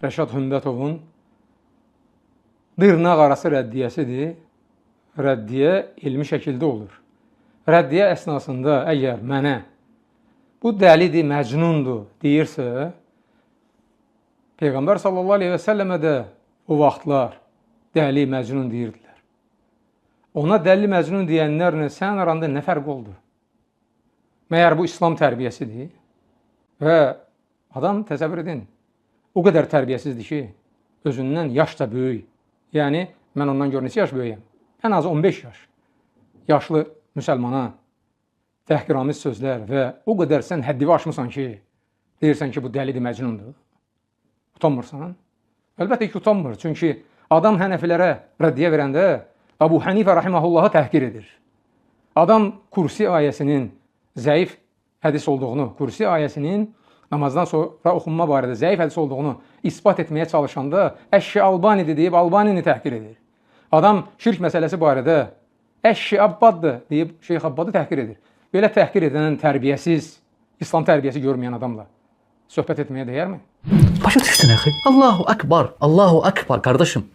Rəşad Hümbətovun dırnaq arası rəddiyəsidir. Rəddiyə elmi şəkildə olur. Rəddiyə əsnasında əgər mənə bu dəlidir, məcnundur deyirsə, Peyğəmbər sallallahu aleyhi və səlləmə də o vaxtlar dəli, məcnun deyirdilər. Ona dəli, məcnun deyənlərlə sənin aranda nə fərq oldu? Məyər bu İslam tərbiyəsidir? Və adam təsəvvür edin, o qədər tərbiyəsizdir ki, özündən yaşca böyük. Yəni, mən ondan gör neçə yaş böyüyəm? Ən az 15 yaş. Yaşlı müsəlmana təhqiramiz sözlər və o qədər sən həddini aşmısan ki, deyirsən ki, bu dəlidir, məcnundur. Utanmırsan? Əlbəttə ki, utanmır. Çünki adam hənəfilərə rəddiyə verəndə Əbu Hənifə rahiməhullahı təhqir edir. Adam Kursi ayəsinin zəif hədis olduğunu, Kursi ayəsinin namazdan sonra oxunma barədə zəif hədis olduğunu ispat etməyə çalışanda Əşşi Albanidir deyib Albanini təhqir edir. Adam şirk məsələsi barədə Əşşi Abbaddır deyib Şeyx Abbadı təhqir edir. Belə təhqir edilən tərbiyəsiz, İslam tərbiyəsi görməyən adamla söhbət etməyə dəyərmi? Başa düşdün axı? Allahu Akbar, Allahu Akbar qardaşım.